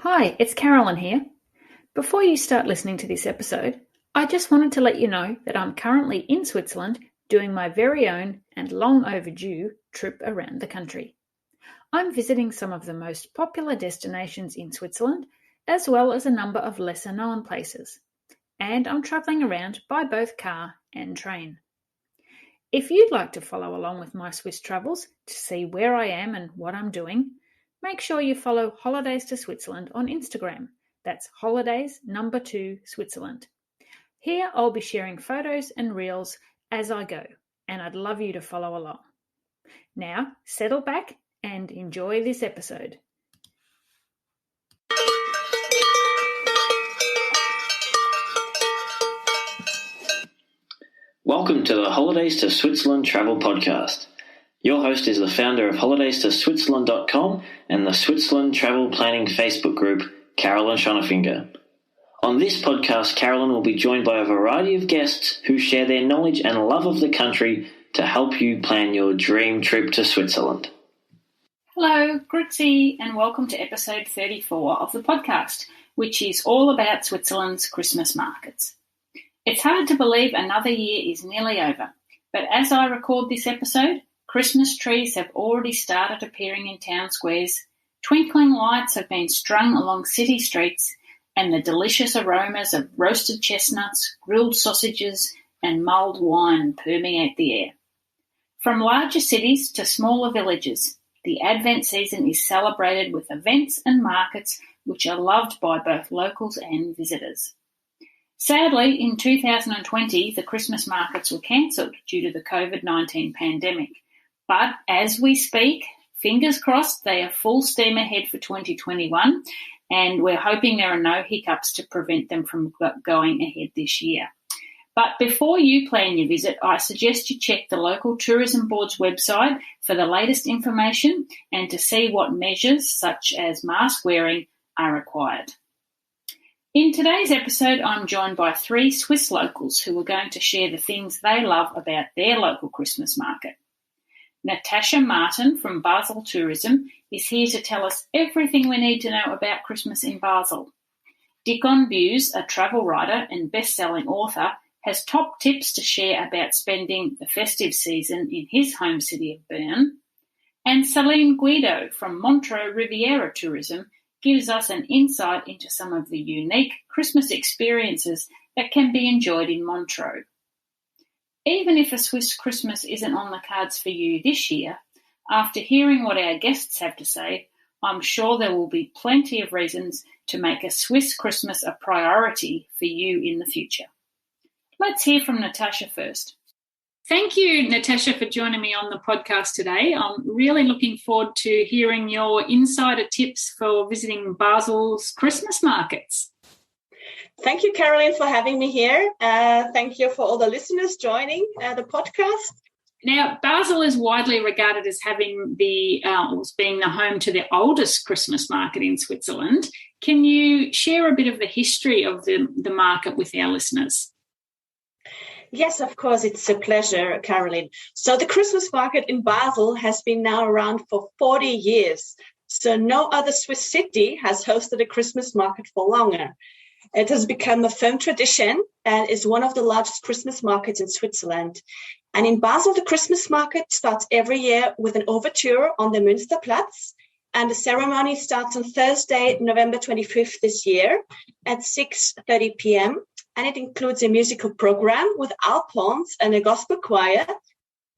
Hi, it's Carolyn here. Before you start listening to this episode, I just wanted to let you know that I'm currently in Switzerland doing my very own and long overdue trip around the country. I'm visiting some of the most popular destinations in Switzerland, as well as a number of lesser known places. And I'm travelling around by both car and train. If you'd like to follow along with my Swiss travels to see where I am and what I'm doing, make sure you follow Holidays to Switzerland on Instagram. That's holidays2 Switzerland. Here I'll be sharing photos and reels as I go, and I'd love you to follow along. Now, settle back and enjoy this episode. Welcome to the Holidays to Switzerland Travel Podcast. Your host is the founder of HolidaysToSwitzerland.com and the Switzerland Travel Planning Facebook group, Carolyn Schonefinger. On this podcast, Carolyn will be joined by a variety of guests who share their knowledge and love of the country to help you plan your dream trip to Switzerland. Hello, Grüezi, and welcome to episode 34 of the podcast, which is all about Switzerland's Christmas markets. It's hard to believe another year is nearly over, but as I record this episode, Christmas trees have already started appearing in town squares, twinkling lights have been strung along city streets, and the delicious aromas of roasted chestnuts, grilled sausages, and mulled wine permeate the air. From larger cities to smaller villages, the Advent season is celebrated with events and markets which are loved by both locals and visitors. Sadly, in 2020, the Christmas markets were cancelled due to the COVID-19 pandemic. But as we speak, fingers crossed, they are full steam ahead for 2021, and we're hoping there are no hiccups to prevent them from going ahead this year. But before you plan your visit, I suggest you check the local tourism board's website for the latest information and to see what measures, such as mask wearing, are required. In today's episode, I'm joined by three Swiss locals who are going to share the things they love about their local Christmas market. Natasha Martin from Basel Tourism is here to tell us everything we need to know about Christmas in Basel. Dickon Buse, a travel writer and best-selling author, has top tips to share about spending the festive season in his home city of Bern. And Celine Guido from Montreux Riviera Tourism gives us an insight into some of the unique Christmas experiences that can be enjoyed in Montreux. Even if a Swiss Christmas isn't on the cards for you this year, after hearing what our guests have to say, I'm sure there will be plenty of reasons to make a Swiss Christmas a priority for you in the future. Let's hear from Natasha first. Thank you, Natasha, for joining me on the podcast today. I'm really looking forward to hearing your insider tips for visiting Basel's Christmas markets. Thank you, Caroline, for having me here. Thank you for all the listeners joining the podcast. Now, Basel is widely regarded as having being the home to the oldest Christmas market in Switzerland. Can you share a bit of the history of the market with our listeners? Yes, of course, it's a pleasure, Caroline. So the Christmas market in Basel has been now around for 40 years. So no other Swiss city has hosted a Christmas market for longer. It has become a firm tradition and is one of the largest Christmas markets in Switzerland. And in Basel, the Christmas market starts every year with an overture on the Münsterplatz. And the ceremony starts on Thursday, November 25th this year at 6:30 p.m. And it includes a musical program with alphorns and a gospel choir.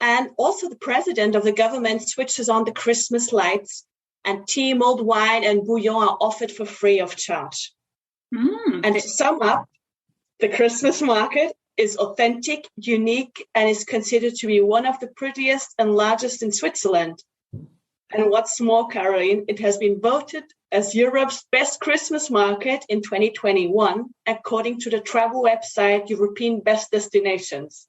And also the president of the government switches on the Christmas lights, and tea, mulled wine and bouillon are offered for free of charge. And to sum up, the Christmas market is authentic, unique, and is considered to be one of the prettiest and largest in Switzerland. And what's more, Caroline, it has been voted as Europe's best Christmas market in 2021, according to the travel website European Best Destinations.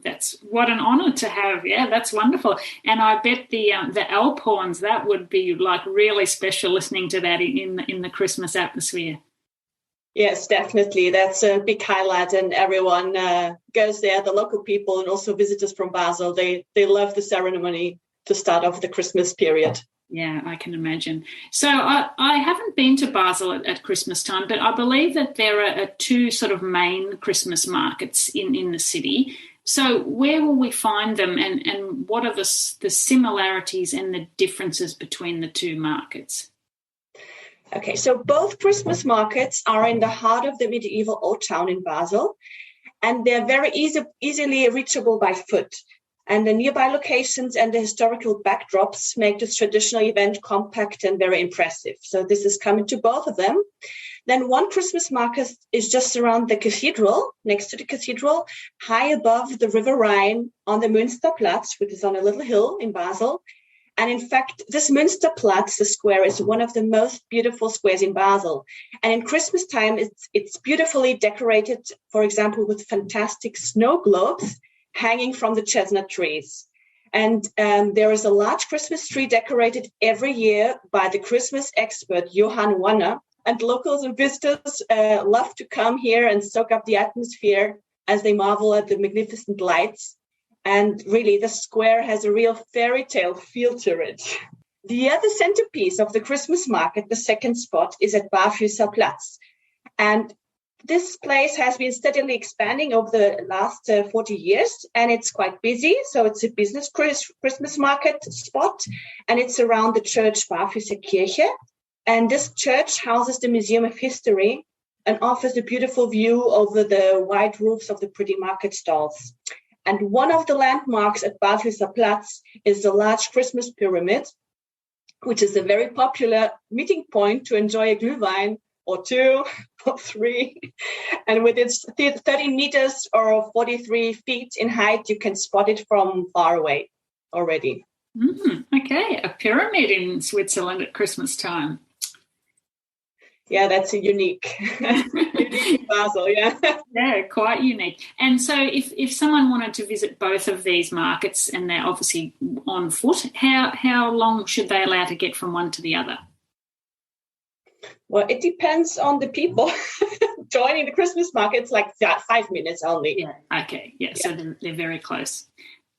That's what an honour to have. Yeah, that's wonderful. And I bet the alphorns, that would be like really special listening to that in the Christmas atmosphere. Yes, definitely. That's a big highlight, and everyone goes there, the local people and also visitors from Basel. They love the ceremony to start off the Christmas period. Yeah, I can imagine. So I haven't been to Basel at Christmas time, but I believe that there are two sort of main Christmas markets in the city. So where will we find them, and what are the similarities and the differences between the two markets? Okay, so both Christmas markets are in the heart of the medieval Old Town in Basel, and they're very easily reachable by foot. And the nearby locations and the historical backdrops make this traditional event compact and very impressive. So this is coming to both of them. Then one Christmas market is just around the cathedral, next to the cathedral, high above the River Rhine on the Münsterplatz, which is on a little hill in Basel. And in fact, this Münsterplatz, the square, is one of the most beautiful squares in Basel. And in Christmas time, it's beautifully decorated, for example, with fantastic snow globes hanging from the chestnut trees. And there is a large Christmas tree decorated every year by the Christmas expert, Johann Wanner. And locals and visitors love to come here and soak up the atmosphere as they marvel at the magnificent lights. And really, the square has a real fairy tale feel to it. The other centerpiece of the Christmas market, the second spot, is at Barfüßer Platz. And this place has been steadily expanding over the last 40 years, and it's quite busy. So it's a business Christmas market spot, and it's around the church Barfüßer Kirche. And this church houses the Museum of History and offers a beautiful view over the wide roofs of the pretty market stalls. And one of the landmarks at Barfüßer Platz is the large Christmas pyramid, which is a very popular meeting point to enjoy a Glühwein or two or three. And with its 30 meters or 43 feet in height, you can spot it from far away already. Okay, a pyramid in Switzerland at Christmas time. Yeah, that's a unique Basel, yeah. Yeah, quite unique. And so if someone wanted to visit both of these markets, and they're obviously on foot, how long should they allow to get from one to the other? Well, it depends on the people joining the Christmas markets, like 5 minutes only. Yeah. Okay. Yeah. So they're very close.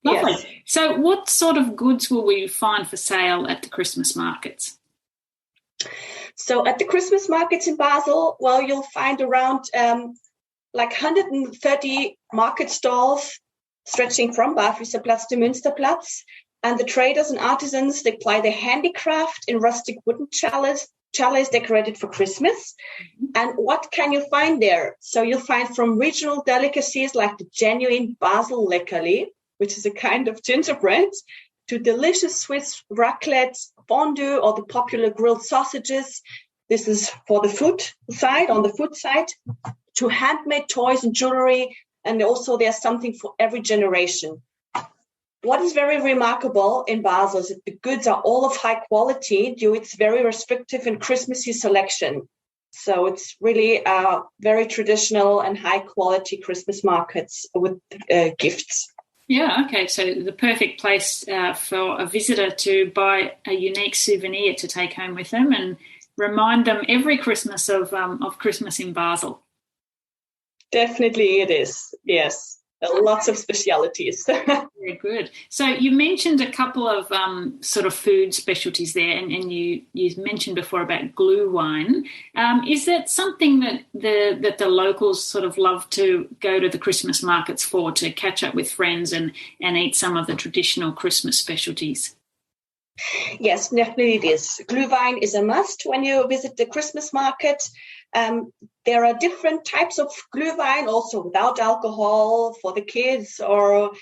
Lovely. Yes. So what sort of goods will we find for sale at the Christmas markets? So at the Christmas markets in Basel, well, you'll find around like 130 market stalls stretching from Barfüßer Platz to Münsterplatz. And the traders and artisans, they ply their handicraft in rustic wooden chalice decorated for Christmas. And what can you find there? So you'll find from regional delicacies like the genuine Basel Leckerli, which is a kind of gingerbread, to delicious Swiss raclette, fondue, or the popular grilled sausages. This is for the food side, on the food side, to handmade toys and jewelry. And also there's something for every generation. What is very remarkable in Basel is that the goods are all of high quality due to its very restrictive and Christmassy selection. So it's really very traditional and high quality Christmas markets with gifts. Yeah, okay. So the perfect place for a visitor to buy a unique souvenir to take home with them and remind them every Christmas of Christmas in Basel. Definitely it is, yes. Lots of specialities. Very good. So you mentioned a couple of sort of food specialties there, and you mentioned before about Glühwein. Is that something that the locals sort of love to go to the Christmas markets for, to catch up with friends and eat some of the traditional Christmas specialties? Yes, definitely it is. Glühwein is a must when you visit the Christmas market. There are different types of Glühwein, also without alcohol for the kids, or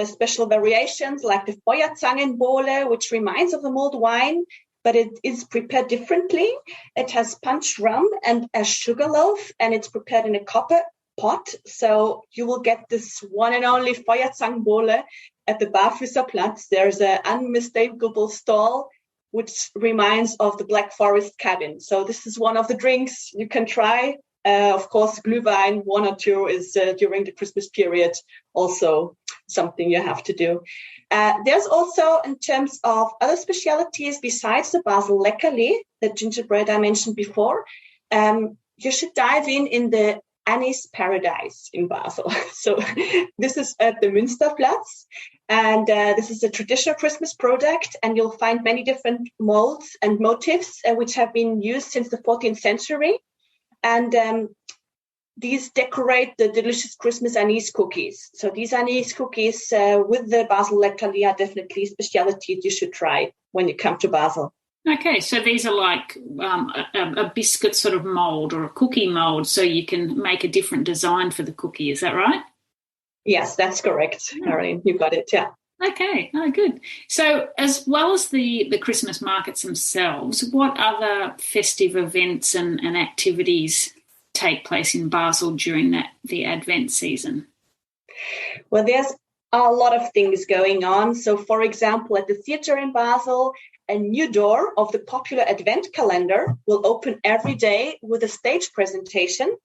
special variations like the Feuerzangenbowle, which reminds of a mulled wine, but it is prepared differently. It has punch rum and a sugar loaf, and it's prepared in a copper pot. So you will get this one and only Feuerzangenbowle at the Barfüßer Platz. There's an unmistakable stall which reminds of the Black Forest cabin. So this is one of the drinks you can try. Of course, Glühwein, 1 or 2 is during the Christmas period also something you have to do. There's also, in terms of other specialities besides the Basel Leckerli, the gingerbread I mentioned before, you should dive in the anise paradise in Basel. So this is at the Münsterplatz, and this is a traditional Christmas product, and you'll find many different molds and motifs which have been used since the 14th century. And these decorate the delicious Christmas anise cookies. So these anise cookies with the Basel Leckerli are definitely specialities you should try when you come to Basel. Okay, so these are like a biscuit sort of mould or a cookie mould, so you can make a different design for the cookie. Is that right? Yes, that's correct, Caroline. You got it, yeah. Okay, good. So as well as the Christmas markets themselves, what other festive events and activities take place in Basel during the Advent season? Well, there's a lot of things going on. So, for example, at the theatre in Basel, a new door of the popular Advent calendar will open every day with a stage presentation.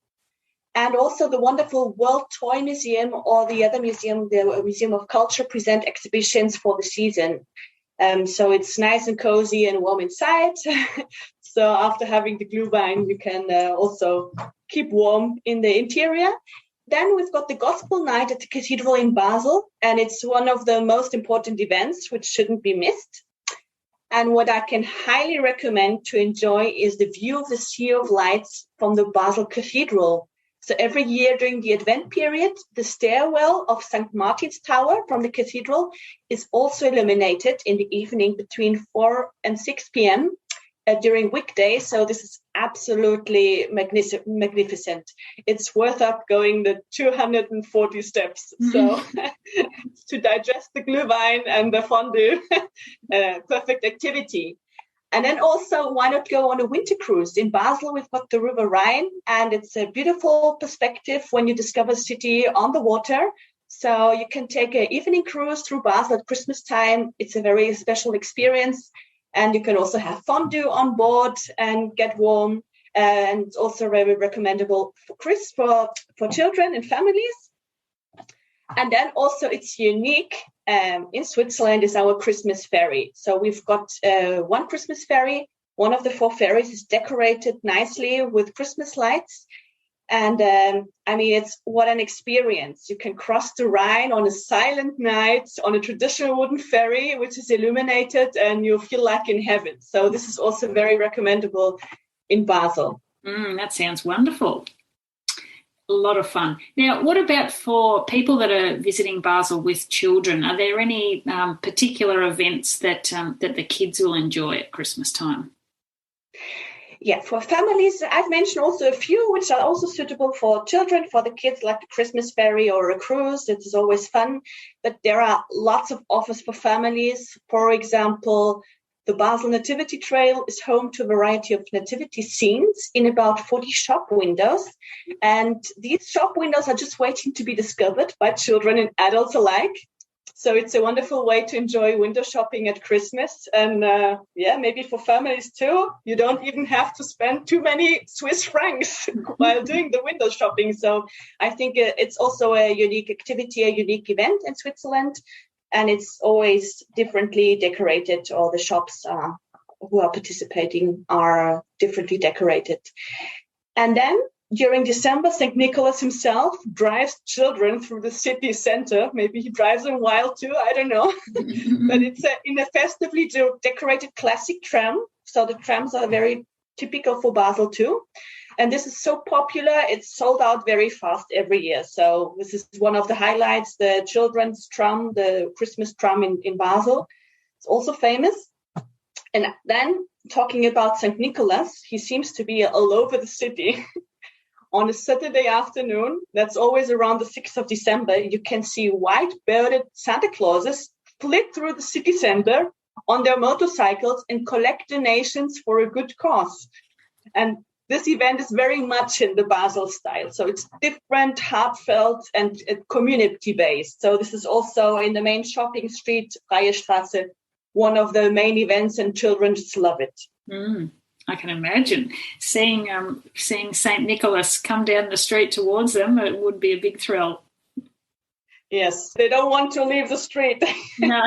And also the wonderful World Toy Museum or the other museum, the Museum of Culture, present exhibitions for the season. So it's nice and cozy and warm inside. So after having the Glühwein, you can also keep warm in the interior. Then we've got the Gospel Night at the Cathedral in Basel, and it's one of the most important events which shouldn't be missed. And what I can highly recommend to enjoy is the view of the Sea of Lights from the Basel Cathedral. So every year during the Advent period, the stairwell of St. Martin's Tower from the cathedral is also illuminated in the evening between 4 and 6 p.m. During weekdays. So this is absolutely magnificent. It's worth up going the 240 steps. So to digest the Glühwein and the fondue, perfect activity. And then also, why not go on a winter cruise? In Basel, we've got the River Rhine, and it's a beautiful perspective when you discover the city on the water. So you can take an evening cruise through Basel at Christmas time. It's a very special experience. And you can also have fondue on board and get warm. And it's also very recommendable for children and families. And then also it's unique in Switzerland is our Christmas ferry. So we've got one Christmas ferry. One of the 4 ferries is decorated nicely with Christmas lights. And it's what an experience. You can cross the Rhine on a silent night on a traditional wooden ferry, which is illuminated, and you feel like in heaven. So this is also very recommendable in Basel. That sounds wonderful. A lot of fun. Now, what about for people that are visiting Basel with children? Are there any particular events that the kids will enjoy at Christmas time? Yeah, for families, I've mentioned also a few which are also suitable for children, for the kids, like the Christmas ferry or a cruise. It is always fun. But there are lots of offers for families. For example, the Basel Nativity Trail is home to a variety of nativity scenes in about 40 shop windows. And these shop windows are just waiting to be discovered by children and adults alike. So it's a wonderful way to enjoy window shopping at Christmas. And maybe for families too. You don't even have to spend too many Swiss francs while doing the window shopping. So I think it's also a unique activity, a unique event in Switzerland. And it's always differently decorated. All the shops who are participating are differently decorated. And then during December, St. Nicholas himself drives children through the city center. Maybe he drives them wild too, I don't know. But it's in a festively decorated classic tram. So the trams are very typical for Basel too. And this is so popular, it's sold out very fast every year. So this is one of the highlights, the children's tram, the Christmas tram in Basel. It's also famous. And then talking about St. Nicholas, he seems to be all over the city. On a Saturday afternoon, that's always around the 6th of December, you can see white-bearded Santa Clauses flit through the city center on their motorcycles and collect donations for a good cause. And this event is very much in the Basel style. So it's different, heartfelt, and community-based. So this is also in the main shopping street, Freie Straße, one of the main events, and children just love it. I can imagine seeing St. Nicholas come down the street towards them. It would be a big thrill. Yes, they don't want to leave the street. No.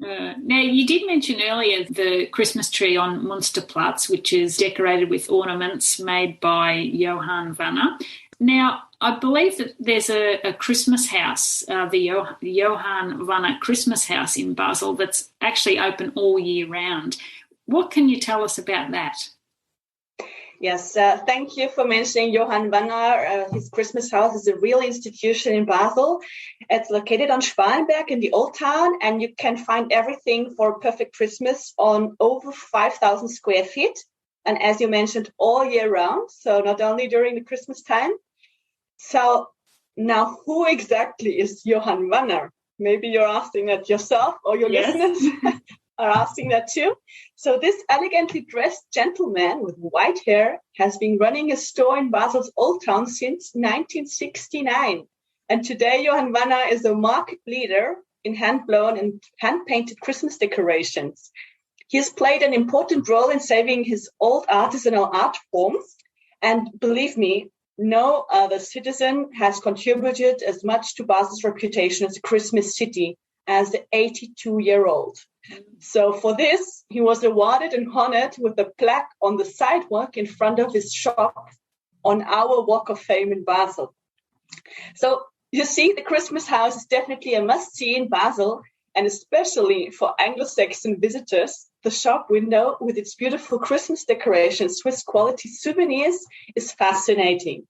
Now, you did mention earlier the Christmas tree on Munsterplatz, which is decorated with ornaments made by Johann Vanner. Now, I believe that there's a Christmas house, the Johann Vanner Christmas house in Basel, that's actually open all year round. What can you tell us about that? Yes, thank you for mentioning Johann Vanner. His Christmas house is a real institution in Basel. It's located on Schwalenberg in the Old Town, and you can find everything for a perfect Christmas on over 5,000 square feet. And as you mentioned, all year round, so not only during the Christmas time. So now, who exactly is Johann Vanner? Maybe you're asking that yourself, or your listeners are asking that too. So this elegantly dressed gentleman with white hair has been running a store in Basel's Old Town since 1969. And today, Johann Vanner is a market leader in hand-blown and hand-painted Christmas decorations. He has played an important role in saving his old artisanal art forms. And believe me, no other citizen has contributed as much to Basel's reputation as a Christmas city as the 82-year-old. So for this, he was awarded and honored with a plaque on the sidewalk in front of his shop on our Walk of Fame in Basel. So you see, the Christmas house is definitely a must-see in Basel, and especially for Anglo-Saxon visitors, the shop window with its beautiful Christmas decorations, Swiss quality souvenirs, is fascinating.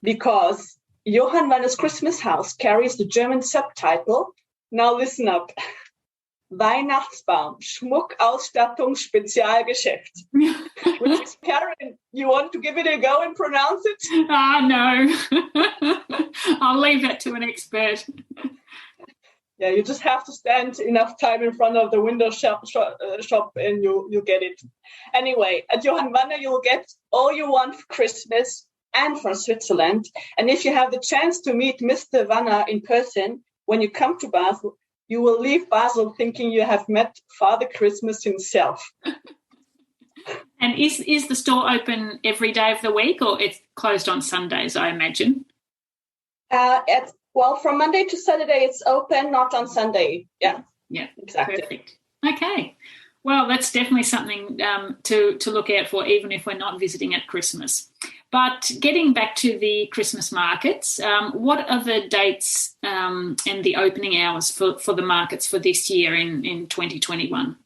Because Johann Vanner's Christmas house carries the German subtitle, now listen up, Weihnachtsbaum, Schmuckausstattung, Spezialgeschäft. Which is, Karen, you want to give it a go and pronounce it? No. I'll leave that to an expert. Yeah, you just have to stand enough time in front of the window shop and you'll get it. Anyway, at Johann Vanner, you'll get all you want for Christmas and for Switzerland. And if you have the chance to meet Mr. Vanner in person when you come to Basel, you will leave Basel thinking you have met Father Christmas himself. And is the store open every day of the week, or it's closed on Sundays, I imagine? Well, from Monday to Saturday, it's open, not on Sunday. Yeah, exactly. Perfect. Okay. Well, that's definitely something to look out for, even if we're not visiting at Christmas. But getting back to the Christmas markets, what are the dates and the opening hours for the markets for this year in 2021?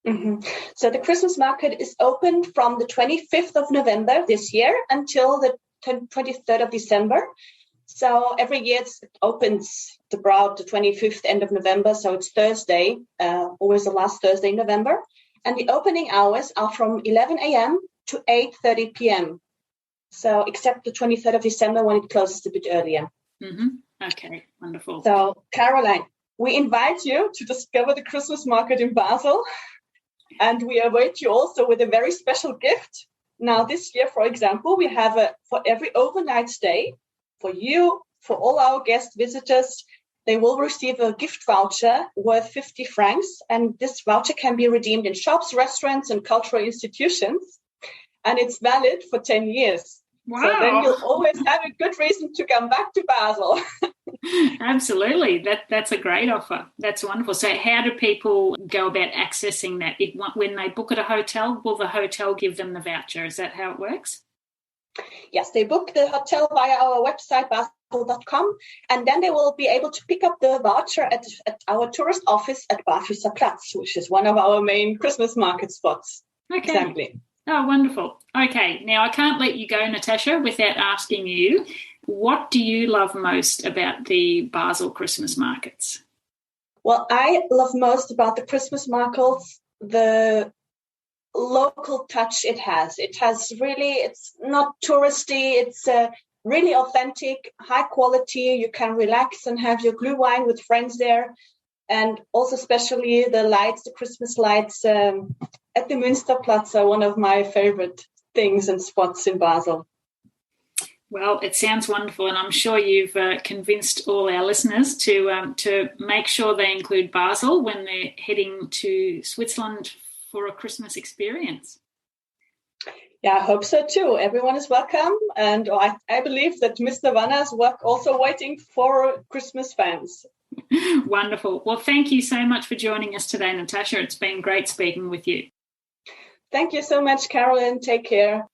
Mm-hmm. So the Christmas market is open from the 25th of November this year until the 23rd of December. So every year it opens about the 25th, end of November. So it's Thursday, always the last Thursday in November. And the opening hours are from 11 a.m. to 8:30 p.m. So except the 23rd of December when it closes a bit earlier. Mm-hmm. Okay, wonderful. So Caroline, we invite you to discover the Christmas market in Basel. And we await you also with a very special gift. Now this year, for example, we have for every overnight stay, for you, for all our guest visitors, they will receive a gift voucher worth 50 francs. And this voucher can be redeemed in shops, restaurants, and cultural institutions. And it's valid for 10 years. Wow. So then you'll always have a good reason to come back to Basel. Absolutely. That's a great offer. That's wonderful. So how do people go about accessing that? When they book at a hotel, will the hotel give them the voucher? Is that how it works? Yes, they book the hotel via our website, basel.com, and then they will be able to pick up the voucher at our tourist office at Barfüßer Platz, which is one of our main Christmas market spots. Okay. Exactly. Oh, wonderful. Okay, now I can't let you go, Natasha, without asking you, what do you love most about the Basel Christmas markets? Well, I love most about the Christmas markets the local touch it has. It has really, it's not touristy, it's really authentic, high quality. You can relax and have your glühwein with friends there. And also especially the lights, the Christmas lights at the Münsterplatz are one of my favorite things and spots in Basel. Well, it sounds wonderful, and I'm sure you've convinced all our listeners to make sure they include Basel when they're heading to Switzerland for a Christmas experience. Yeah, I hope so too. Everyone is welcome, and I believe that Mr. Vanner's work also waiting for Christmas fans. Wonderful. Well, thank you so much for joining us today, Natasha. It's been great speaking with you. Thank you so much, Carolyn. Take care.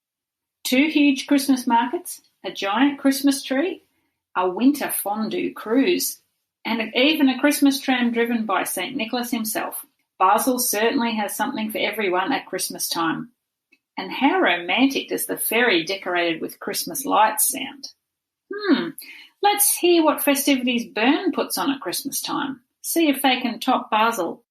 2 huge Christmas markets, a giant Christmas tree, a winter fondue cruise, and even a Christmas tram driven by St. Nicholas himself. Basel certainly has something for everyone at Christmas time. And how romantic does the ferry decorated with Christmas lights sound? Let's hear what festivities Bern puts on at Christmas time. See if they can top Basel.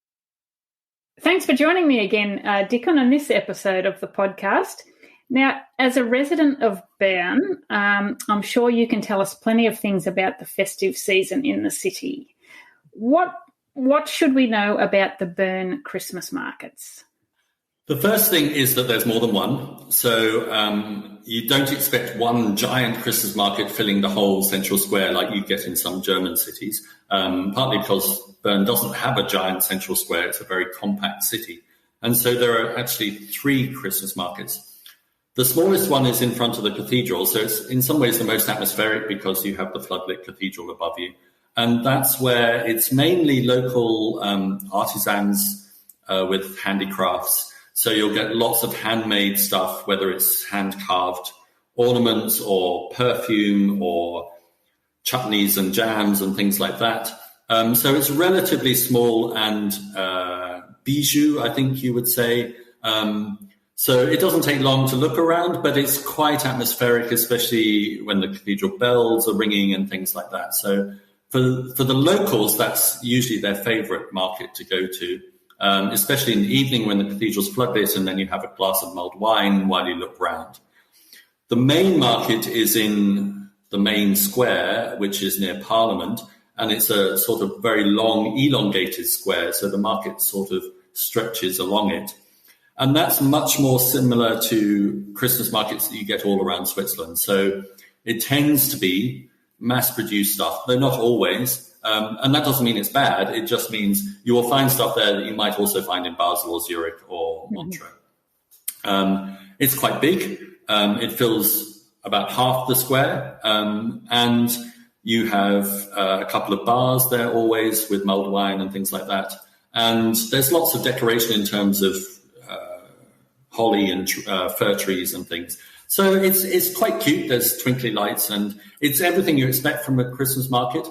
Thanks for joining me again, Dickon, on this episode of the podcast. Now, as a resident of Bern, I'm sure you can tell us plenty of things about the festive season in the city. What should we know about the Bern Christmas markets? The first thing is that there's more than one. So you don't expect one giant Christmas market filling the whole central square like you get in some German cities, partly because Bern doesn't have a giant central square. It's a very compact city. And so there are actually 3 Christmas markets. The smallest one is in front of the cathedral. So it's in some ways the most atmospheric because you have the floodlit cathedral above you. And that's where it's mainly local artisans with handicrafts. So you'll get lots of handmade stuff, whether it's hand-carved ornaments or perfume or chutneys and jams and things like that. So it's relatively small and bijou, I think you would say. So it doesn't take long to look around, but it's quite atmospheric, especially when the cathedral bells are ringing and things like that. So for the locals, that's usually their favorite market to go to. Especially in the evening when the cathedral's floodlit and then you have a glass of mulled wine while you look round. The main market is in the main square, which is near Parliament, and it's a sort of very long, elongated square, so the market sort of stretches along it. And that's much more similar to Christmas markets that you get all around Switzerland. So it tends to be mass-produced stuff, though not always. And that doesn't mean it's bad. It just means you will find stuff there that you might also find in Basel or Zurich or Montreux. It's quite big. It fills about half the square. And you have a couple of bars there always with mulled wine and things like that. And there's lots of decoration in terms of holly and fir trees and things. So it's quite cute. There's twinkly lights and it's everything you expect from a Christmas market.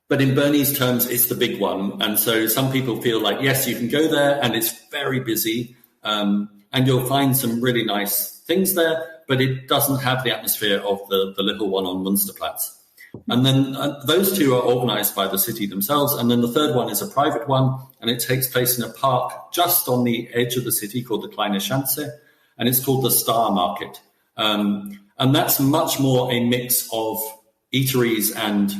But in Bernese terms, it's the big one. And so some people feel like, yes, you can go there and it's very busy and you'll find some really nice things there, but it doesn't have the atmosphere of the little one on Münsterplatz. And then those 2 are organized by the city themselves. And then the third one is a private one, and it takes place in a park just on the edge of the city called the Kleine Schanze, and it's called the Star Market. And that's much more a mix of eateries and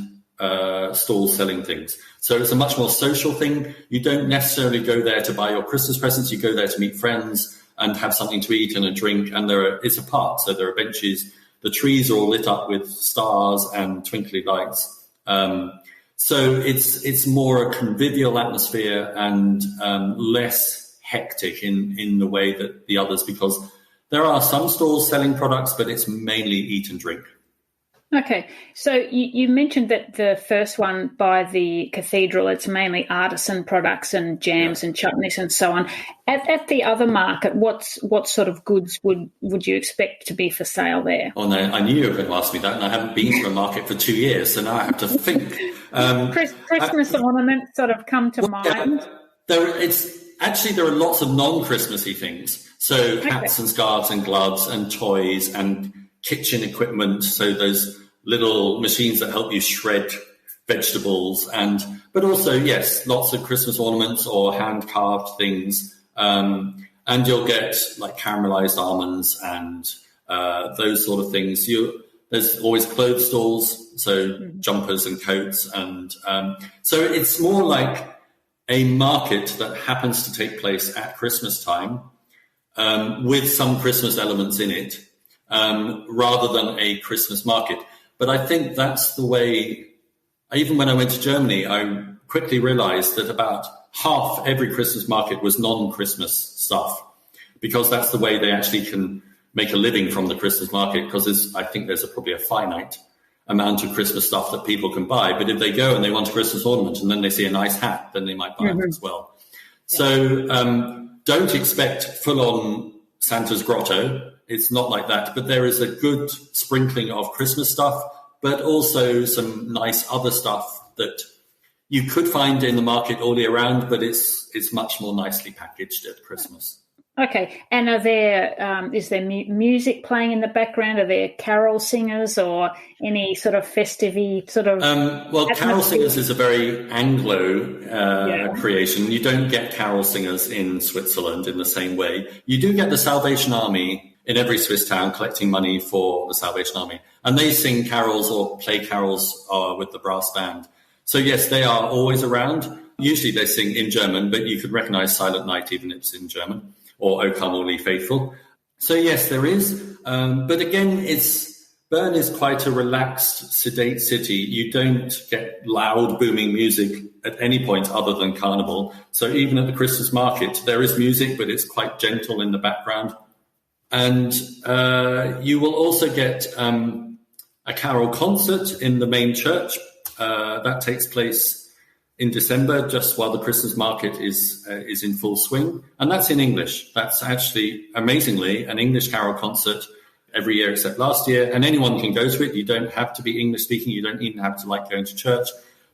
stalls selling things. So it's a much more social thing. You don't necessarily go there to buy your Christmas presents. You go there to meet friends and have something to eat and a drink. And it's a park, so there are benches. The trees are all lit up with stars and twinkly lights. So it's more a convivial atmosphere and less hectic in the way that the others, because there are some stalls selling products, but it's mainly eat and drink. Okay, so you mentioned that the first one by the cathedral, it's mainly artisan products and jams and chutneys and so on. At the other market, what sort of goods would you expect to be for sale there? Oh no, I knew you were going to ask me that, and I haven't been to a market for 2 years, so now I have to think. Christmas ornaments sort of come to mind. There are lots of non-Christmassy things. So hats and scarves and gloves and toys and kitchen equipment, so those little machines that help you shred vegetables, but also, yes, lots of Christmas ornaments or hand-carved things. And you'll get like caramelized almonds and those sort of things. There's always clothes stalls, so jumpers and coats. And so it's more like a market that happens to take place at Christmas time with some Christmas elements in it. Rather than a Christmas market. But I think that's the way, even when I went to Germany, I quickly realized that about half every Christmas market was non-Christmas stuff, because that's the way they actually can make a living from the Christmas market, because I think there's probably a finite amount of Christmas stuff that people can buy. But if they go and they want a Christmas ornament and then they see a nice hat, then they might buy it as well. Yeah. So don't expect full-on Santa's grotto. It's not like that. But there is a good sprinkling of Christmas stuff, but also some nice other stuff that you could find in the market all year round, but it's much more nicely packaged at Christmas. Okay, and is there music playing in the background? Are there carol singers or any sort of festive-y sort of... well, carol singers is a very Anglo creation. You don't get carol singers in Switzerland in the same way. You do get the Salvation Army in every Swiss town collecting money for the Salvation Army, and they sing carols or play carols with the brass band. So yes, they are always around. Usually they sing in German, but you could recognize Silent Night even if it's in German, or O Come All Ye Faithful. So yes, there is. But again, Bern is quite a relaxed, sedate city. You don't get loud, booming music at any point other than Carnival. So even at the Christmas market, there is music, but it's quite gentle in the background. And you will also get a carol concert in the main church. That takes place in December, just while the Christmas market is in full swing. And that's in English. That's actually, amazingly, an English carol concert every year except last year. And anyone can go to it. You don't have to be English speaking. You don't even have to like going to church.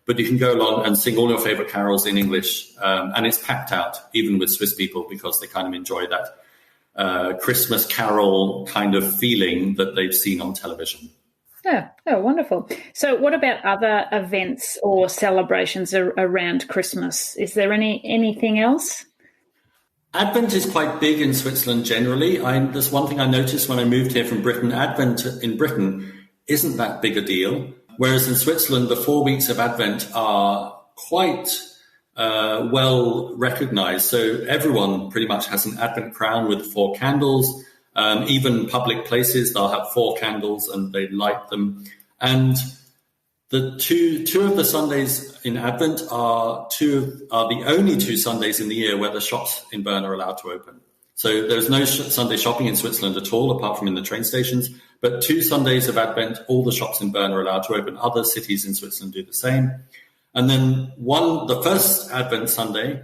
But you can go along and sing all your favorite carols in English. And it's packed out, even with Swiss people, because they kind of enjoy that Christmas carol kind of feeling that they've seen on television. Oh, wonderful. So what about other events or celebrations around Christmas? Is there anything else? Advent is quite big in Switzerland generally. There's one thing I noticed when I moved here from Britain. Advent in Britain isn't that big a deal, whereas in Switzerland, the 4 weeks of Advent are quite well recognized. So everyone pretty much has an Advent crown with 4 candles. Even public places, they'll have 4 candles and they light them. And the two of the Sundays in Advent are the only 2 Sundays in the year where the shops in Bern are allowed to open. So there's no Sunday shopping in Switzerland at all, apart from in the train stations. But 2 Sundays of Advent, all the shops in Bern are allowed to open. Other cities in Switzerland do the same. And then the first Advent Sunday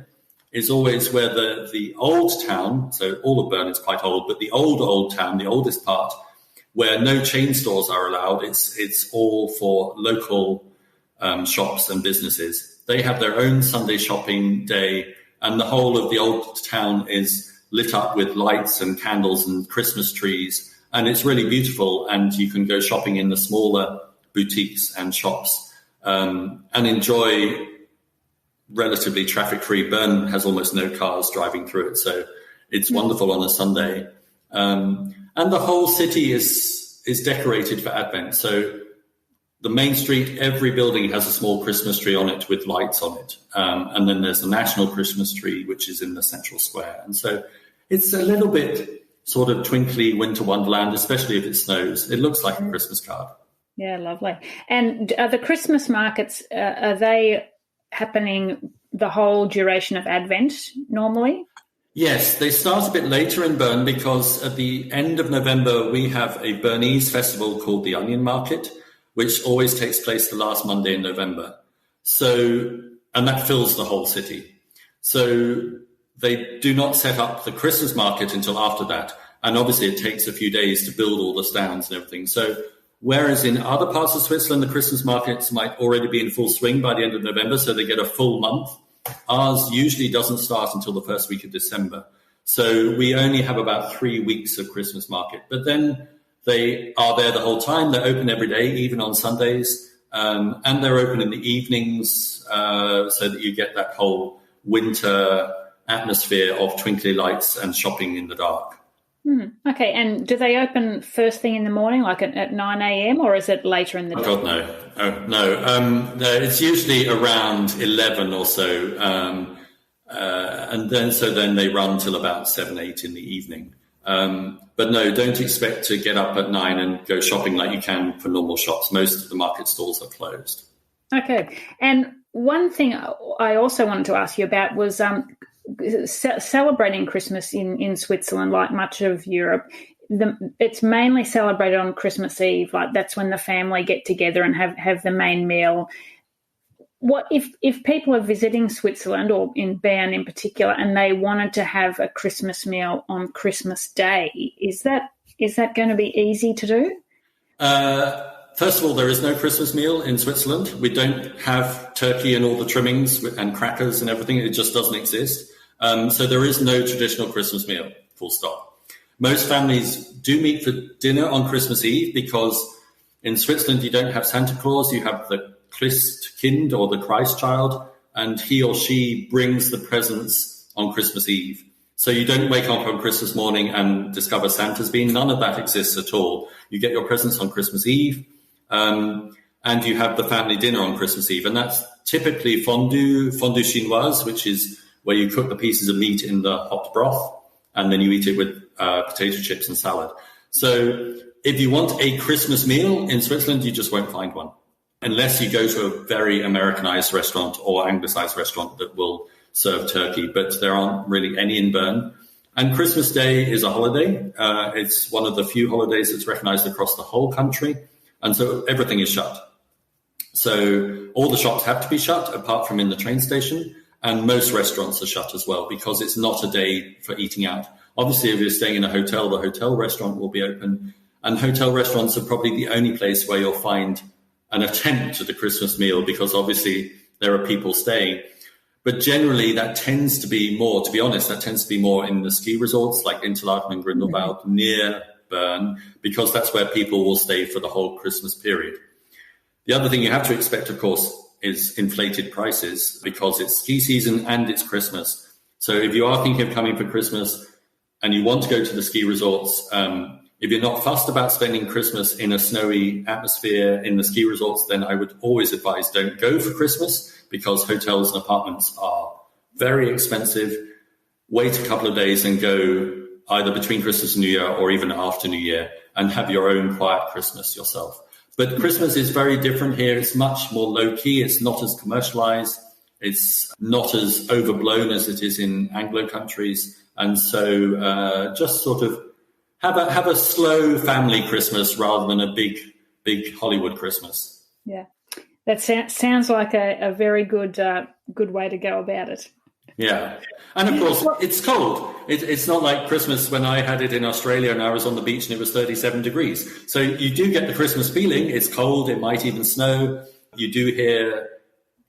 is always where the old town, so all of Bern is quite old, but the old town, the oldest part, where no chain stores are allowed, it's all for local shops and businesses. They have their own Sunday shopping day, and the whole of the old town is lit up with lights and candles and Christmas trees, and it's really beautiful, and you can go shopping in the smaller boutiques and shops and enjoy relatively traffic-free. Bern has almost no cars driving through it, so it's wonderful on a Sunday. And the whole city is decorated for Advent. So the main street, every building has a small Christmas tree on it with lights on it. And then there's the national Christmas tree, which is in the central square. And so it's a little bit sort of twinkly winter wonderland, especially if it snows. It looks like a Christmas card. Yeah, lovely. And the Christmas markets, are they happening the whole duration of Advent normally? Yes, they start a bit later in Bern because at the end of November we have a Bernese festival called the Onion Market, which always takes place the last Monday in November. So, and that fills the whole city. So they do not set up the Christmas market until after that. And obviously it takes a few days to build all the stands and everything. So whereas in other parts of Switzerland, the Christmas markets might already be in full swing by the end of November, so they get a full month. Ours usually doesn't start until the first week of December. So we only have about 3 weeks of Christmas market. But then they are there the whole time. They're open every day, even on Sundays. And they're open in the evenings so that you get that whole winter atmosphere of twinkly lights and shopping in the dark. Okay, and do they open first thing in the morning, like at 9 a.m., or is it later in the day? Oh, God, no. No, it's usually around 11 or so, and then they run till about 7, 8 in the evening. But no, don't expect to get up at 9 and go shopping like you can for normal shops. Most of the market stalls are closed. Okay, and one thing I also wanted to ask you about was celebrating Christmas in Switzerland, like much of Europe. it's mainly celebrated on Christmas Eve. Like that's when the family get together and have the main meal. What if people are visiting Switzerland or in Bern in particular and they wanted to have a Christmas meal on Christmas Day? Is that going to be easy to do? First of all, there is no Christmas meal in Switzerland. We don't have turkey and all the trimmings and crackers and everything. It just doesn't exist. So there is no traditional Christmas meal, full stop. Most families do meet for dinner on Christmas Eve because in Switzerland you don't have Santa Claus, you have the Christkind or the Christ child, and he or she brings the presents on Christmas Eve. So you don't wake up on Christmas morning and discover Santa's been. None of that exists at all. You get your presents on Christmas Eve, and you have the family dinner on Christmas Eve. And that's typically fondue chinoise, which is where you cook the pieces of meat in the hot broth, and then you eat it with potato chips and salad. So if you want a Christmas meal in Switzerland, you just won't find one, unless you go to a very Americanized restaurant or Anglicized restaurant that will serve turkey, but there aren't really any in Bern. And Christmas Day is a holiday. It's one of the few holidays that's recognized across the whole country, and so everything is shut. So all the shops have to be shut, apart from in the train station, and most restaurants are shut as well, because it's not a day for eating out. Obviously, if you're staying in a hotel, the hotel restaurant will be open, and hotel restaurants are probably the only place where you'll find an attempt at a Christmas meal, because obviously there are people staying. But generally that tends to be more, to be honest, that tends to be more in the ski resorts like Interlaken and Grindelwald near Bern, because that's where people will stay for the whole Christmas period. The other thing you have to expect, of course, is inflated prices, because it's ski season and it's Christmas. So if you are thinking of coming for Christmas and you want to go to the ski resorts, if you're not fussed about spending Christmas in a snowy atmosphere in the ski resorts, then I would always advise don't go for Christmas, because hotels and apartments are very expensive. Wait a couple of days and go either between Christmas and New Year or even after New Year and have your own quiet Christmas yourself. But Christmas is very different here. It's much more low-key. It's not as commercialized. It's not as overblown as it is in Anglo countries. And so just sort of have a slow family Christmas rather than a big Hollywood Christmas. Yeah, that sounds like a very good way to go about it. Yeah, and of course it's cold. It's not like Christmas when I had it in Australia and I was on the beach and it was 37 degrees. So you do get the Christmas feeling. It's cold. It might even snow. You do hear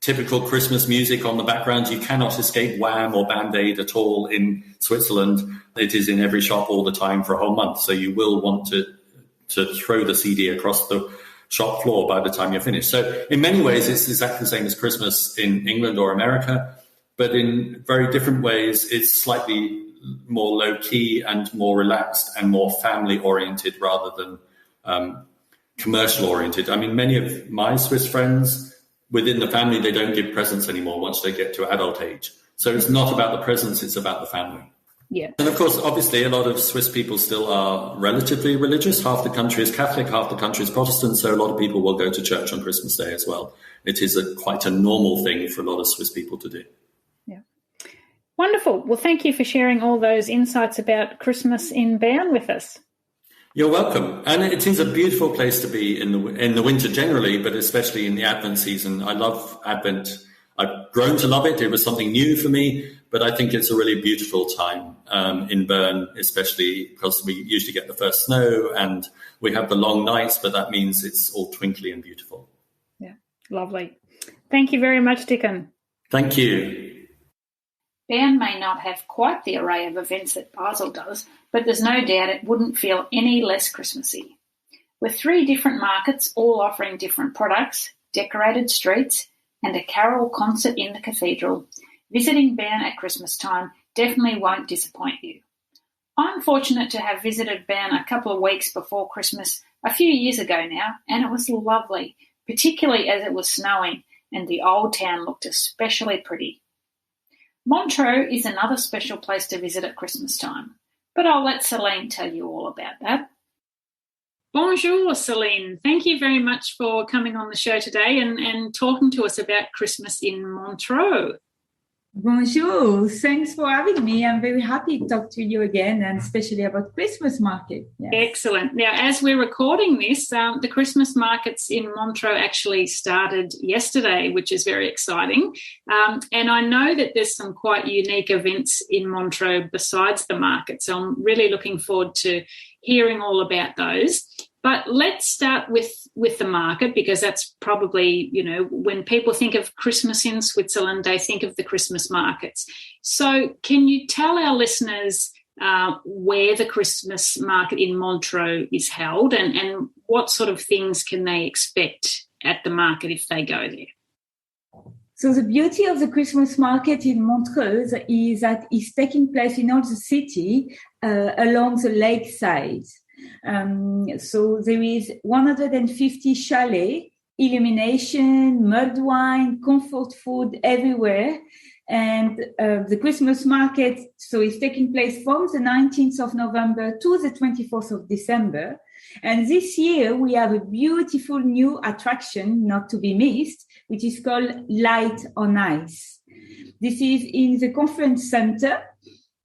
typical Christmas music on the background. You cannot escape Wham or Band-Aid at all in Switzerland. It is in every shop all the time for a whole month. So you will want to throw the CD across the shop floor by the time you're finished. So in many ways, it's exactly the same as Christmas in England or America, but in very different ways, it's slightly more low-key and more relaxed and more family-oriented rather than commercial-oriented. I mean, many of my Swiss friends, within the family, they don't give presents anymore once they get to adult age. So it's not about the presents, it's about the family. Yeah. And of course, obviously, a lot of Swiss people still are relatively religious. Half the country is Catholic, half the country is Protestant. So a lot of people will go to church on Christmas Day as well. It is quite a normal thing for a lot of Swiss people to do. Yeah. Wonderful. Well, thank you for sharing all those insights about Christmas in Bern with us. You're welcome. And it is a beautiful place to be in the winter generally, but especially in the Advent season. I love Advent. I've grown to love it. It was something new for me, but I think it's a really beautiful time in Bern, especially because we usually get the first snow and we have the long nights, but that means it's all twinkly and beautiful. Yeah, lovely. Thank you very much, Dickon. Thank you. Bern may not have quite the array of events that Basel does, but there's no doubt it wouldn't feel any less Christmassy. With 3 different markets all offering different products, decorated streets, and a carol concert in the cathedral, visiting Bern at Christmas time definitely won't disappoint you. I'm fortunate to have visited Bern a couple of weeks before Christmas a few years ago now, and it was lovely, particularly as it was snowing and the old town looked especially pretty. Montreux is another special place to visit at Christmas time, but I'll let Celine tell you all about that. Bonjour, Celine. Thank you very much for coming on the show today and talking to us about Christmas in Montreux. Bonjour. Thanks for having me. I'm very happy to talk to you again, and especially about Christmas market. Yes. Excellent. Now, as we're recording this, the Christmas markets in Montreux actually started yesterday, which is very exciting. And I know that there's some quite unique events in Montreux besides the market. So I'm really looking forward to hearing all about those. But let's start with the market, because that's probably, when people think of Christmas in Switzerland, they think of the Christmas markets. So can you tell our listeners where the Christmas market in Montreux is held, and what sort of things can they expect at the market if they go there? So the beauty of the Christmas market in Montreux is that it's taking place in all the city along the lakeside. So there is 150 chalets, illumination, mulled wine, comfort food everywhere. And the Christmas market, so it's taking place from the 19th of November to the 24th of December. And this year we have a beautiful new attraction not to be missed, which is called Light on Ice. This is in the conference center,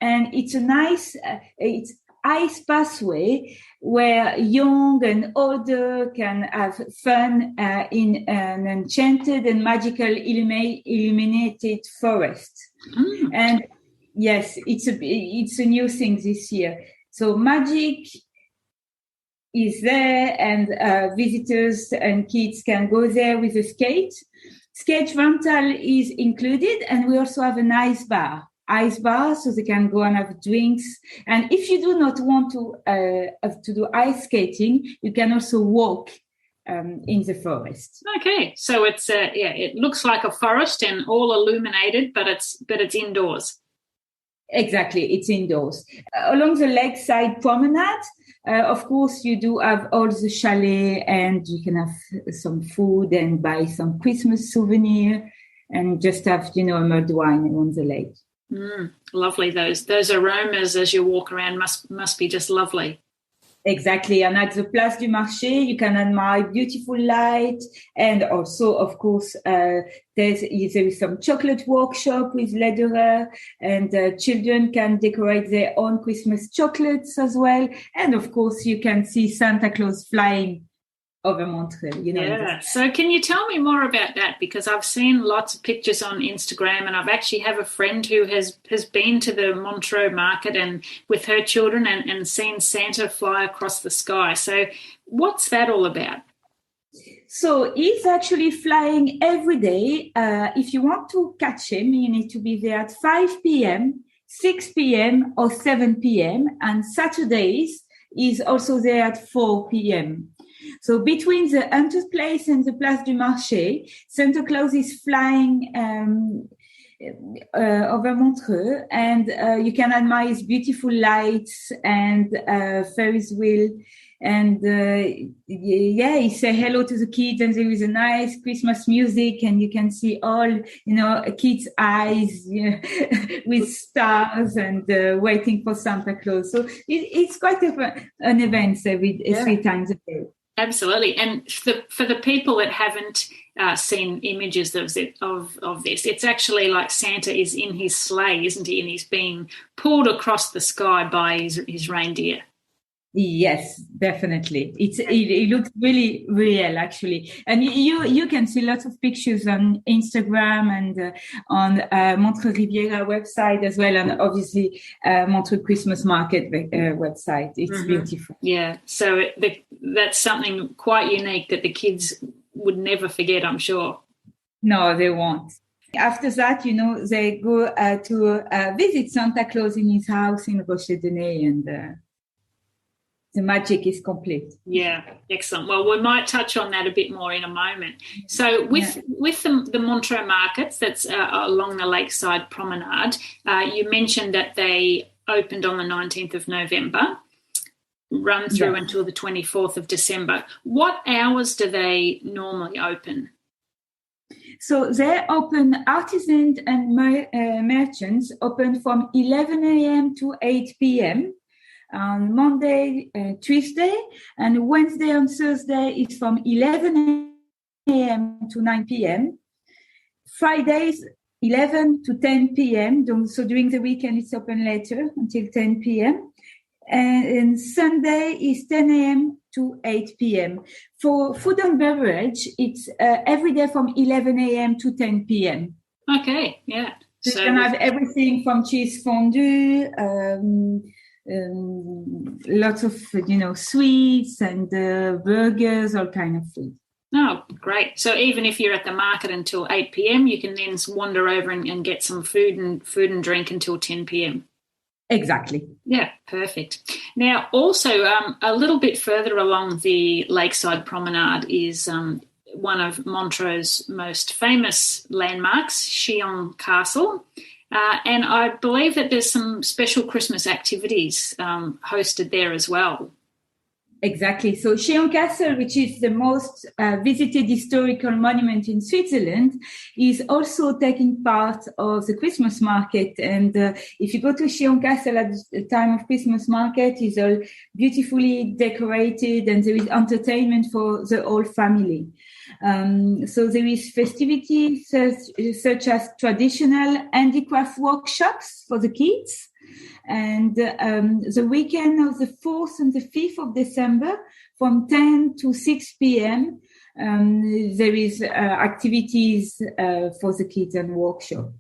and it's a nice, it's ice pathway where young and older can have fun in an enchanted and magical illuminated forest. And yes, it's a new thing this year. So magic is there, and visitors and kids can go there with a skate. Skate rental is included, and we also have an ice bar, so they can go and have drinks. And if you do not want to do ice skating, you can also walk in the forest. Okay, so it's it looks like a forest and all illuminated, but it's indoors. Exactly, it's indoors. Along the lakeside promenade, of course, you do have all the chalet, and you can have some food and buy some Christmas souvenir, and just have a mulled wine on the lake. Lovely. Those aromas as you walk around must be just lovely. Exactly. And at the Place du Marché, you can admire beautiful light. And also, of course, there is some chocolate workshop with Lederer, and children can decorate their own Christmas chocolates as well. And of course, you can see Santa Claus flying over Montreux. Yeah. So can you tell me more about that? Because I've seen lots of pictures on Instagram, and I've actually have a friend who has been to the Montreux market and with her children and seen Santa fly across the sky. So what's that all about? So he's actually flying every day. If you want to catch him, you need to be there at 5 p.m., 6 p.m. or 7 p.m. And Saturdays he's also there at 4 p.m. So between the Hunter's Place and the Place du Marché, Santa Claus is flying over Montreux, and you can admire his beautiful lights and Ferris wheel. And he say hello to the kids, and there is a nice Christmas music, and you can see all kids' eyes with stars and waiting for Santa Claus. So it's quite an event three times a day. Absolutely. And for the people that haven't seen images of this, it's actually like Santa is in his sleigh, isn't he? And he's being pulled across the sky by his reindeer. Yes, definitely. It looks really real, actually. And you can see lots of pictures on Instagram and on Montreux Riviera website as well, and obviously Montreux Christmas Market website. It's beautiful. Yeah, so that's something quite unique that the kids would never forget, I'm sure. No, they won't. After that, they go to visit Santa Claus in his house in Rocher-de-Nez, and the magic is complete. Yeah, excellent. Well, we might touch on that a bit more in a moment. So with the Montreux markets that's along the lakeside promenade, you mentioned that they opened on the 19th of November, run through until the 24th of December. What hours do they normally open? So they open, artisans and merchants open from 11 a.m. to 8 p.m. On Monday, Tuesday, and Wednesday and Thursday is from 11 a.m. to 9 p.m. Fridays 11 to 10 p.m. So during the weekend, it's open later until 10 p.m. And Sunday is 10 a.m. to 8 p.m. For food and beverage, it's every day from 11 a.m. to 10 p.m. Okay, yeah. So you can have everything from cheese fondue, lots of, sweets and burgers, all kind of food. Oh, great. So even if you're at the market until 8 p.m., you can then wander over and get some food and drink until 10 p.m. Exactly. Yeah, perfect. Now, also a little bit further along the lakeside promenade is one of Montreux's most famous landmarks, Chillon Castle. And I believe that there's some special Christmas activities hosted there as well. Exactly. So Chillon Castle, which is the most visited historical monument in Switzerland, is also taking part of the Christmas market. And if you go to Chillon Castle at the time of Christmas market, it's all beautifully decorated and there is entertainment for the whole family. So there is festivities such as traditional handicraft workshops for the kids. And the weekend of the 4th and the 5th of December from 10 to 6 p.m. There is activities for the kids and workshop.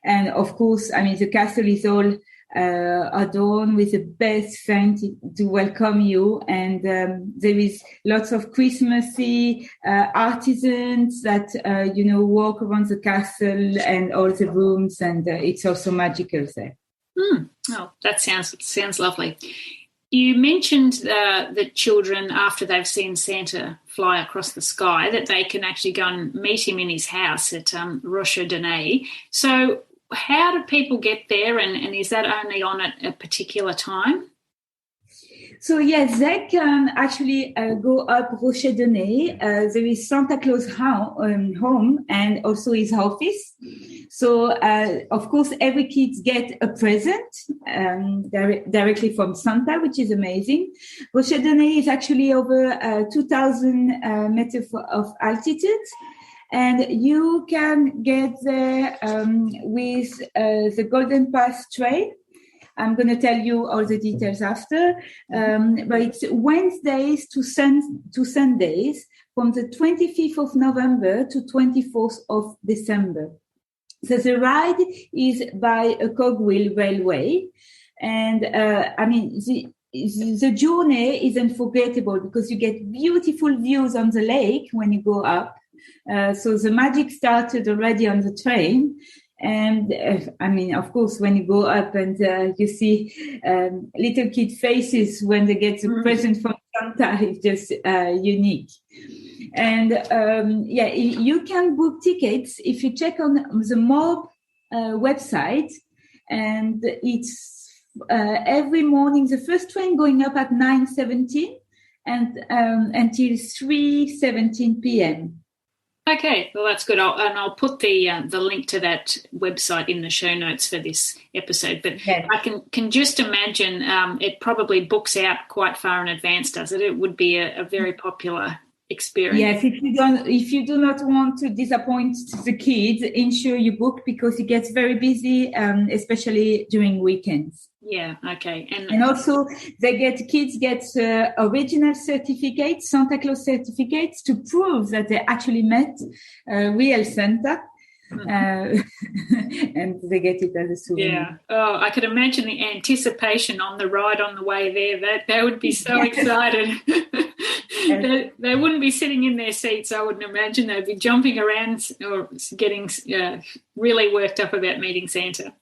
And of course, the castle is all adorned with the best friends to welcome you. And there is lots of Christmassy artisans that, walk around the castle and all the rooms. And it's also magical there. Oh, that sounds lovely. You mentioned that children, after they've seen Santa fly across the sky, that they can actually go and meet him in his house at Rocher-Denay. So how do people get there, and is that only on at a particular time? So yes, they can actually go up Rocher-Denay. There is Santa Claus home and also his office. So of course, every kid gets a present directly from Santa, which is amazing. Rocher-Denay is actually over 2,000 meters of altitude. And you can get there with the Golden Pass train. I'm going to tell you all the details after, but it's Wednesdays to Sundays from the 25th of November to 24th of December. So the ride is by a cogwheel railway, and the journey is unforgettable because you get beautiful views on the lake when you go up. So the magic started already on the train. And of course, when you go up and you see little kid faces when they get the present from Santa, it's just unique. And you can book tickets if you check on the MOB website, and it's every morning, the first train going up at 9:17 and until 3:17 p.m. Okay, well, that's good. I'll put the link to that website in the show notes for this episode. But yes. I can just imagine it probably books out quite far in advance, does it? It would be a very popular experience. Yes, if you do not want to disappoint the kids, ensure you book because it gets very busy, especially during weekends. Yeah, okay. And also kids get original certificates, Santa Claus certificates to prove that they actually met real Santa. And they get it as a souvenir. Yeah. Oh, I could imagine the anticipation on the ride on the way there. They would be so excited. They wouldn't be sitting in their seats, I wouldn't imagine. They'd be jumping around or getting really worked up about meeting Santa.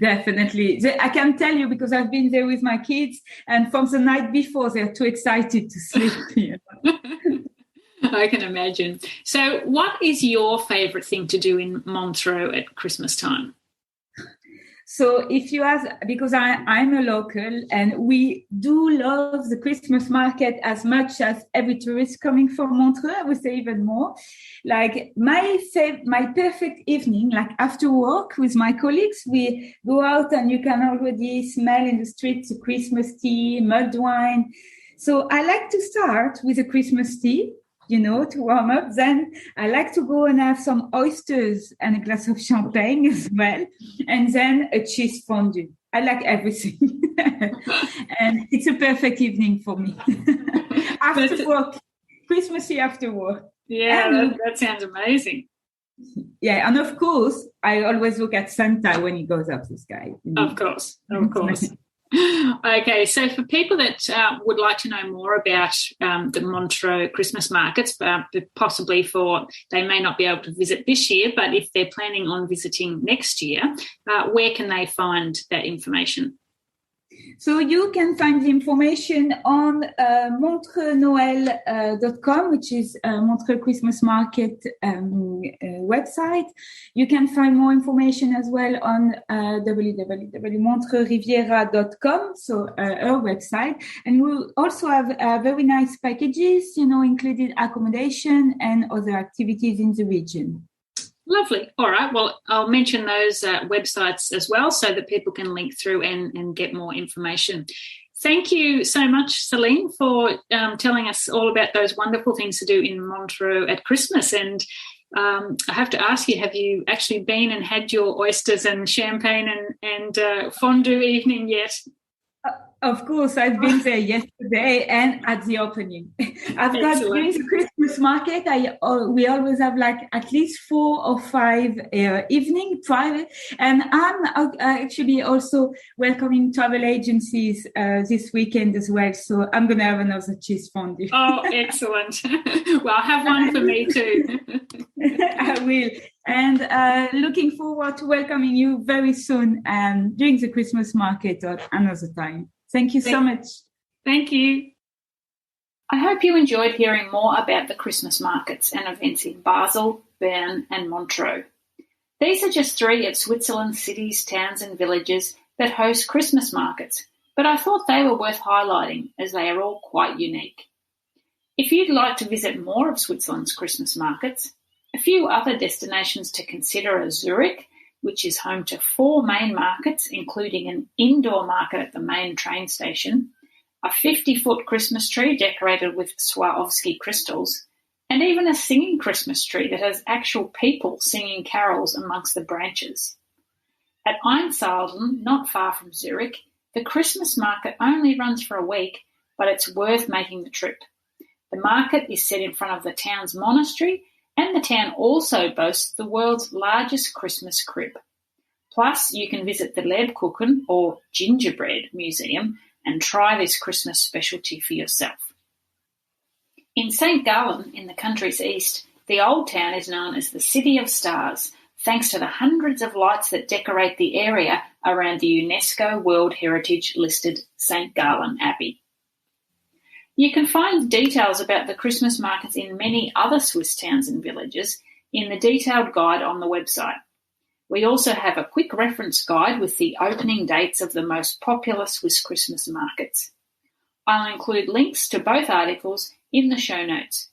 Definitely. I can tell you because I've been there with my kids, and from the night before, they're too excited to sleep. I can imagine. So what is your favourite thing to do in Montreux at Christmas time? So if you ask, because I'm a local and we do love the Christmas market as much as every tourist coming from Montreux, I would say even more. Like my perfect evening, like after work with my colleagues, we go out and you can already smell in the streets the Christmas tea, mulled wine. So I like to start with a Christmas tea. to warm up. Then I like to go and have some oysters and a glass of champagne as well. And then a cheese fondue. I like everything. And it's a perfect evening for me. After work, Christmassy after work. Yeah, that sounds amazing. Yeah, and of course, I always look at Santa when he goes up the sky. Of course. Okay, so for people that would like to know more about the Montreux Christmas markets, possibly they may not be able to visit this year, but if they're planning on visiting next year, where can they find that information? So you can find the information on montreuxnoel.com, which is Montreux Christmas Market website. You can find more information as well on www.montreuxriviera.com, so our website. And we'll also have very nice packages, included accommodation and other activities in the region. Lovely. All right. Well, I'll mention those websites as well so that people can link through and get more information. Thank you so much, Celine, for telling us all about those wonderful things to do in Montreux at Christmas. And I have to ask you, have you actually been and had your oysters and champagne and fondue evening yet? Of course, I've been there yesterday and at the opening. I've got during the Christmas market. We always have at least 4 or 5 evening private, and I'm actually also welcoming travel agencies this weekend as well. So I'm going to have another cheese fondue. Oh, excellent! Well, have one for me too. I will. And looking forward to welcoming you very soon during the Christmas market or another time. Thank you so much. Thank you. I hope you enjoyed hearing more about the Christmas markets and events in Basel, Bern and Montreux. These are just 3 of Switzerland's cities, towns and villages that host Christmas markets, but I thought they were worth highlighting as they are all quite unique. If you'd like to visit more of Switzerland's Christmas markets, a few other destinations to consider are Zurich, which is home to 4 main markets, including an indoor market at the main train station, a 50-foot Christmas tree decorated with Swarovski crystals, and even a singing Christmas tree that has actual people singing carols amongst the branches. At Einsalden, not far from Zurich, the Christmas market only runs for a week, but it's worth making the trip. The market is set in front of the town's monastery, and the town also boasts the world's largest Christmas crib. Plus, you can visit the Lebkuchen, or gingerbread, museum and try this Christmas specialty for yourself. In St. Gallen, in the country's east, the old town is known as the City of Stars, thanks to the hundreds of lights that decorate the area around the UNESCO World Heritage listed St. Gallen Abbey. You can find details about the Christmas markets in many other Swiss towns and villages in the detailed guide on the website. We also have a quick reference guide with the opening dates of the most popular Swiss Christmas markets. I'll include links to both articles in the show notes,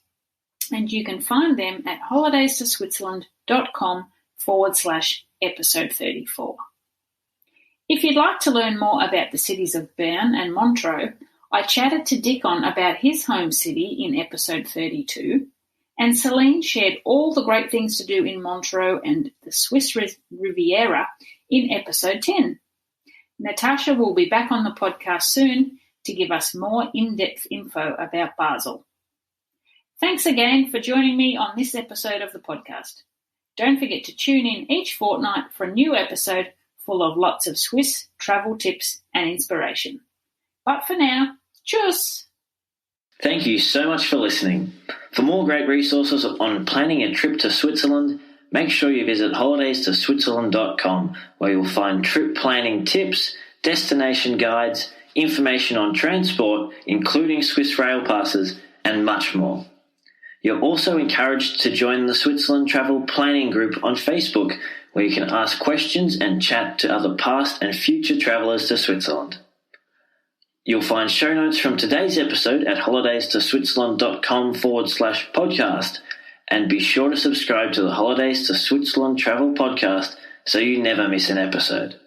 and you can find them at holidaystoSwitzerland.com/episode 34. If you'd like to learn more about the cities of Bern and Montreux, I chatted to Dickon about his home city in episode 32, and Celine shared all the great things to do in Montreux and the Swiss Riviera in episode 10. Natasha will be back on the podcast soon to give us more in-depth info about Basel. Thanks again for joining me on this episode of the podcast. Don't forget to tune in each fortnight for a new episode full of lots of Swiss travel tips and inspiration. But for now, tschüss! Thank you so much for listening. For more great resources on planning a trip to Switzerland, make sure you visit holidaystoSwitzerland.com, where you'll find trip planning tips, destination guides, information on transport, including Swiss rail passes, and much more. You're also encouraged to join the Switzerland Travel Planning Group on Facebook, where you can ask questions and chat to other past and future travellers to Switzerland. You'll find show notes from today's episode at holidaystoSwitzerland.com/podcast, and be sure to subscribe to the Holidays to Switzerland Travel Podcast so you never miss an episode.